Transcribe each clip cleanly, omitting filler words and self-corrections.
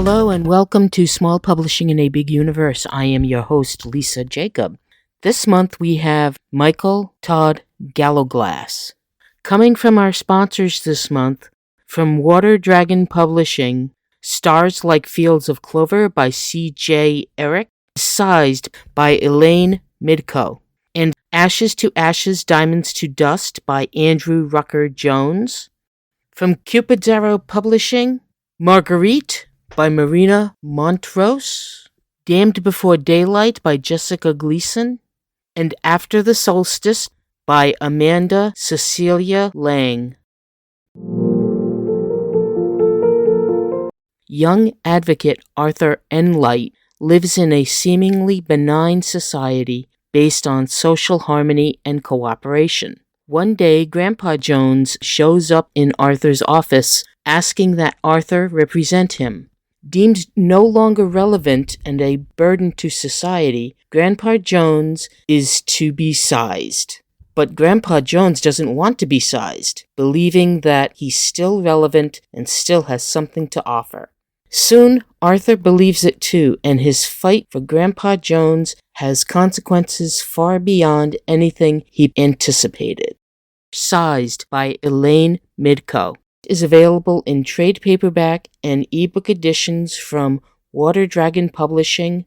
Hello and welcome to Small Publishing in a Big Universe. I am your host, Lisa Jacob. This month we have Michael Todd Gallowglas. Coming from our sponsors this month, from Water Dragon Publishing, Stars Like Fields of Clover by C.J. Eric, Sized by Elaine Midco, and Ashes to Ashes, Diamonds to Dust by Andrew Rucker Jones. From Cupid's Arrow Publishing, Marguerite by Marina Montrose, Damned Before Daylight by Jessica Gleason, and After the Solstice by Amanda Cecilia Lang. Young advocate Arthur Enlight lives in a seemingly benign society based on social harmony and cooperation. One day, Grandpa Jones shows up in Arthur's office asking that Arthur represent him. Deemed no longer relevant and a burden to society, Grandpa Jones is to be sized. But Grandpa Jones doesn't want to be sized, believing that he's still relevant and still has something to offer. Soon, Arthur believes it too, and his fight for Grandpa Jones has consequences far beyond anything he anticipated. Sized by Elaine Midco is available in trade paperback and ebook editions from Water Dragon Publishing.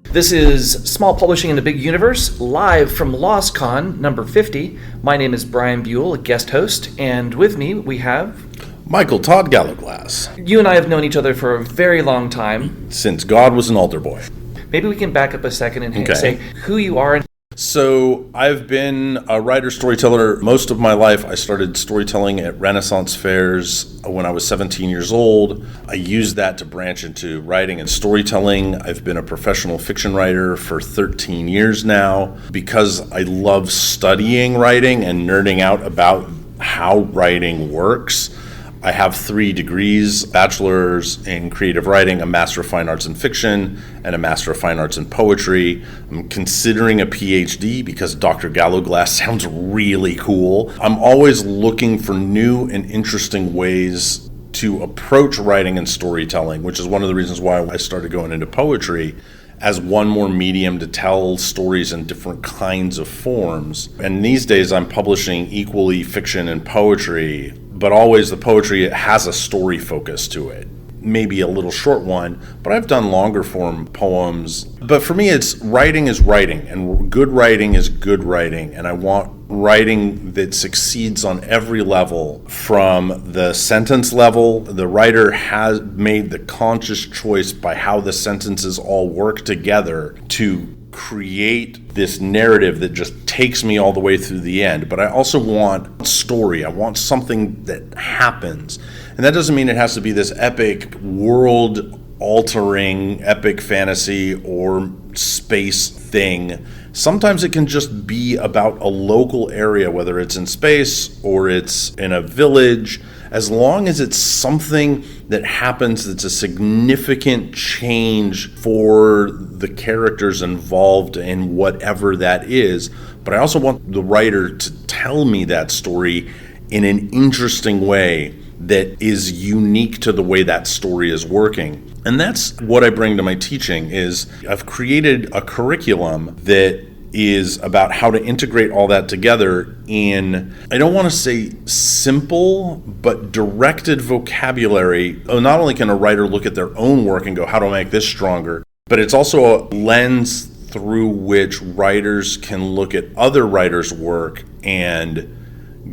This is Small Publishing in a Big Universe, live from Loscon, number 50. My name is Brian Buell, a guest host, and with me we have... Michael Todd Gallowglas. You and I have known each other for a very long time. Since God was an altar boy. Maybe we can back up a second and say who you are. So I've been a writer-storyteller most of my life. I started storytelling at Renaissance fairs when I was 17 years old. I used that to branch into writing and storytelling. I've been a professional fiction writer for 13 years now. Because I love studying writing and nerding out about how writing works, I have 3 degrees: bachelor's in creative writing, a master of fine arts in fiction, and a master of fine arts in poetry. I'm considering a PhD because Dr. Gallowglas sounds really cool. I'm always looking for new and interesting ways to approach writing and storytelling, which is one of the reasons why I started going into poetry as one more medium to tell stories in different kinds of forms. And these days I'm publishing equally fiction and poetry, but always the poetry has a story focus to it. Maybe a little short one, but I've done longer form poems. But for me, it's writing is writing, and good writing is good writing. And I want writing that succeeds on every level. From the sentence level, the writer has made the conscious choice by how the sentences all work together to create this narrative that just takes me all the way through the end. But I also want story. I want something that happens. And that doesn't mean it has to be this epic, world-altering, epic fantasy or space thing. Sometimes it can just be about a local area, whether it's in space or it's in a village. As long as it's something that happens that's a significant change for the characters involved in whatever that is. But I also want the writer to tell me that story in an interesting way that is unique to the way that story is working. And that's what I bring to my teaching. Is I've created a curriculum that is about how to integrate all that together in, I don't want to say simple, but directed vocabulary. Not only can a writer look at their own work and go, how do I make this stronger? But it's also a lens through which writers can look at other writers' work and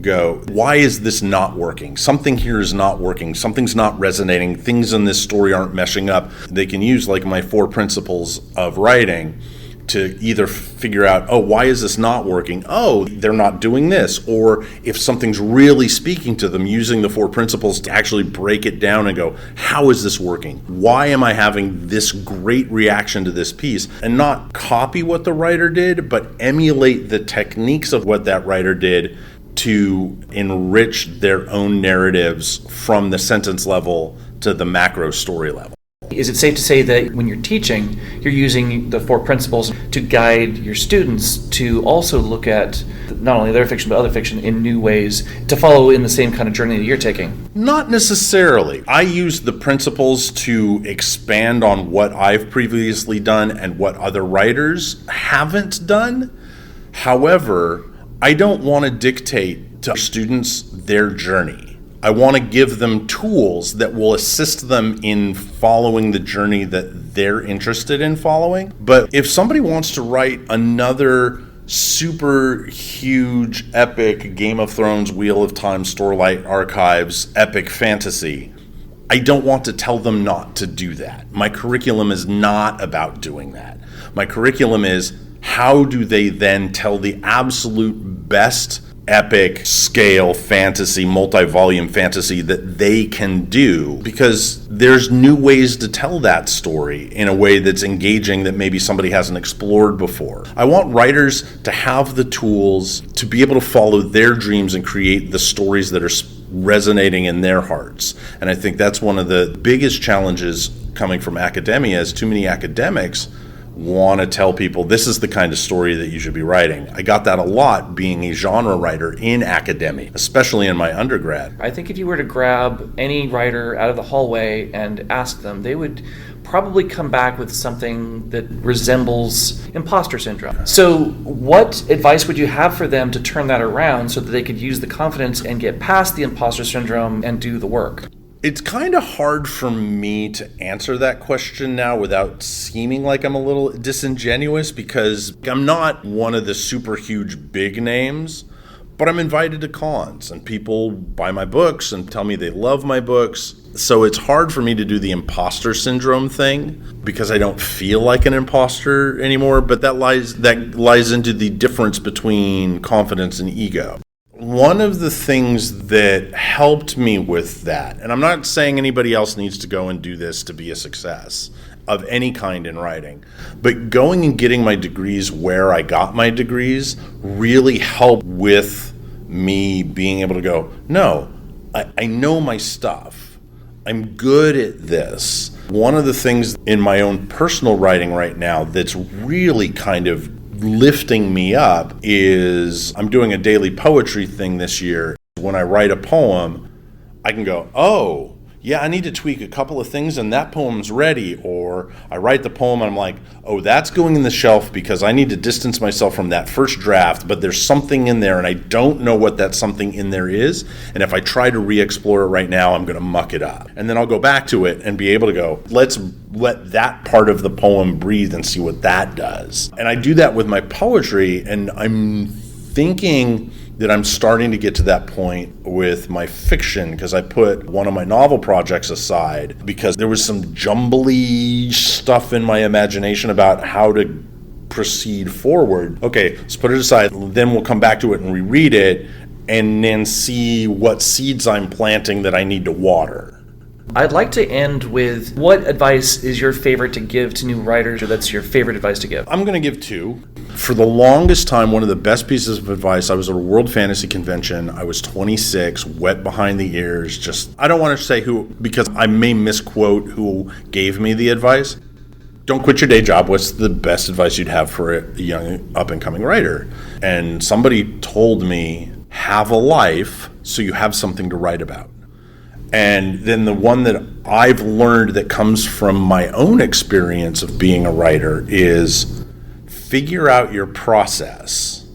go, why is this not working? Something here is not working. Something's not resonating. Things in this story aren't meshing up. They can use like my 4 principles of writing to either figure out, oh, why is this not working? Oh, they're not doing this. Or if something's really speaking to them, using the 4 principles to actually break it down and go, how is this working? Why am I having this great reaction to this piece? And not copy what the writer did, but emulate the techniques of what that writer did to enrich their own narratives from the sentence level to the macro story level. Is it safe to say that when you're teaching, you're using the 4 principles to guide your students to also look at not only their fiction but other fiction in new ways to follow in the same kind of journey that you're taking? Not necessarily. I use the principles to expand on what I've previously done and what other writers haven't done. However, I don't want to dictate to students their journey. I want to give them tools that will assist them in following the journey that they're interested in following. But if somebody wants to write another super huge, epic Game of Thrones, Wheel of Time, Starlight Archives, epic fantasy, I don't want to tell them not to do that. My curriculum is not about doing that. My curriculum is, how do they then tell the absolute best epic scale fantasy, multi-volume fantasy that they can do, because there's new ways to tell that story in a way that's engaging that maybe somebody hasn't explored before. I want writers to have the tools to be able to follow their dreams and create the stories that are resonating in their hearts. And I think that's one of the biggest challenges coming from academia, is too many academics want to tell people this is the kind of story that you should be writing. I got that a lot being a genre writer in academia, especially in my undergrad. I think if you were to grab any writer out of the hallway and ask them, they would probably come back with something that resembles imposter syndrome. So what advice would you have for them to turn that around so that they could use the confidence and get past the imposter syndrome and do the work? It's kind of hard for me to answer that question now without seeming like I'm a little disingenuous, because I'm not one of the super huge big names, but I'm invited to cons and people buy my books and tell me they love my books. So it's hard for me to do the imposter syndrome thing because I don't feel like an imposter anymore, but that lies into the difference between confidence and ego. One of the things that helped me with that, and I'm not saying anybody else needs to go and do this to be a success of any kind in writing, but going and getting my degrees where I got my degrees really helped with me being able to go, no, I know my stuff. I'm good at this. One of the things in my own personal writing right now that's really kind of lifting me up is I'm doing a daily poetry thing this year. When I write a poem, I can go, oh, yeah, I need to tweak a couple of things and that poem's ready. Or I write the poem and I'm like, oh, that's going in the shelf because I need to distance myself from that first draft, but there's something in there and I don't know what that something in there is. And if I try to re-explore it right now, I'm going to muck it up. And then I'll go back to it and be able to go, let's let that part of the poem breathe and see what that does. And I do that with my poetry, and I'm thinking that I'm starting to get to that point with my fiction, because I put one of my novel projects aside because there was some jumbly stuff in my imagination about how to proceed forward. Okay, let's put it aside. Then we'll come back to it and reread it and then see what seeds I'm planting that I need to water. I'd like to end with, what advice is your favorite to give to new writers, or that's your favorite advice to give? I'm going to give two. For the longest time, one of the best pieces of advice, I was at a World Fantasy Convention. I was 26, wet behind the ears. I don't want to say who, because I may misquote who gave me the advice. Don't quit your day job. What's the best advice you'd have for a young up-and-coming writer? And somebody told me, have a life so you have something to write about. And then the one that I've learned that comes from my own experience of being a writer is figure out your process.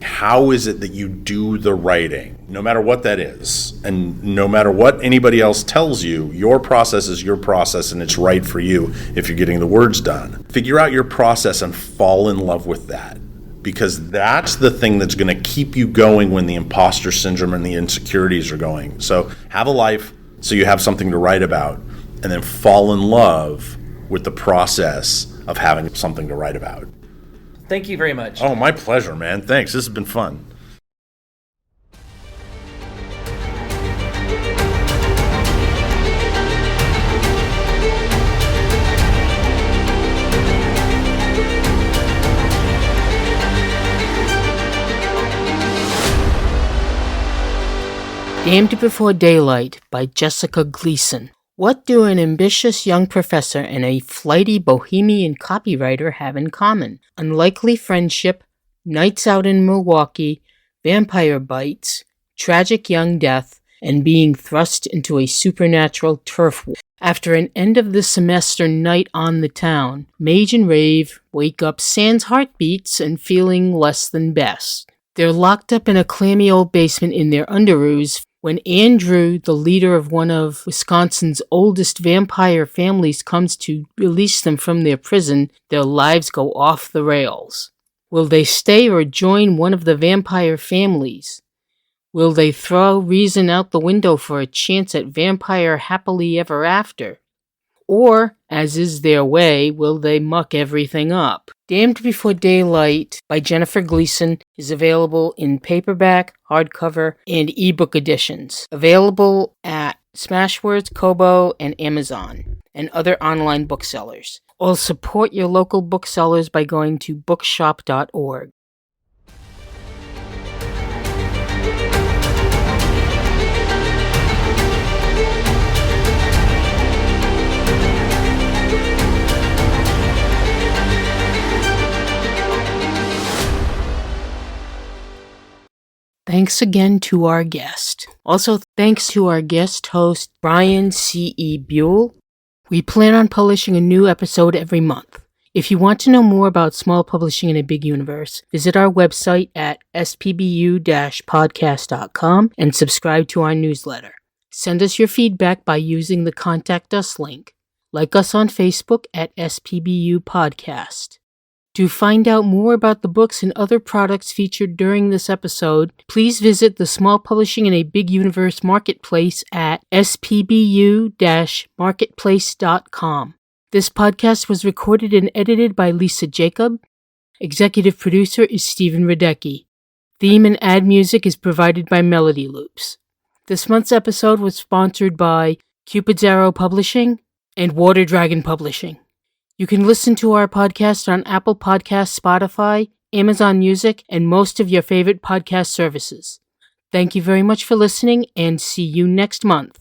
How is it that you do the writing, no matter what that is? And no matter what anybody else tells you, your process is your process and it's right for you if you're getting the words done. Figure out your process and fall in love with that, because that's the thing that's going to keep you going when the imposter syndrome and the insecurities are going. So have a life so you have something to write about, and then fall in love with the process of having something to write about. Thank you very much. Oh, my pleasure, man. Thanks. This has been fun. Damned Before Daylight by Jessica Gleason. What do an ambitious young professor and a flighty bohemian copywriter have in common? Unlikely friendship, nights out in Milwaukee, vampire bites, tragic young death, and being thrust into a supernatural turf war. After an end-of-the-semester night on the town, Mage and Rave wake up sans heartbeats and feeling less than best. They're locked up in a clammy old basement in their underoos when Andrew, the leader of one of Wisconsin's oldest vampire families, comes to release them from their prison. Their lives go off the rails. Will they stay or join one of the vampire families? Will they throw reason out the window for a chance at vampire happily ever after? Or, as is their way, will they muck everything up? Damned Before Daylight by Jennifer Gleeson is available in paperback, hardcover, and ebook editions. Available at Smashwords, Kobo, and Amazon, and other online booksellers. Or support your local booksellers by going to bookshop.org. Thanks again to our guest. Also, thanks to our guest host, Brian C.E. Buell. We plan on publishing a new episode every month. If you want to know more about small publishing in a big universe, visit our website at spbu-podcast.com and subscribe to our newsletter. Send us your feedback by using the Contact Us link. Like us on Facebook at SPBU Podcast. To find out more about the books and other products featured during this episode, please visit the Small Publishing in a Big Universe Marketplace at spbu-marketplace.com. This podcast was recorded and edited by Lisa Jacob. Executive producer is Stephen Radecki. Theme and ad music is provided by Melody Loops. This month's episode was sponsored by Cupid's Arrow Publishing and Water Dragon Publishing. You can listen to our podcast on Apple Podcasts, Spotify, Amazon Music, and most of your favorite podcast services. Thank you very much for listening, and see you next month.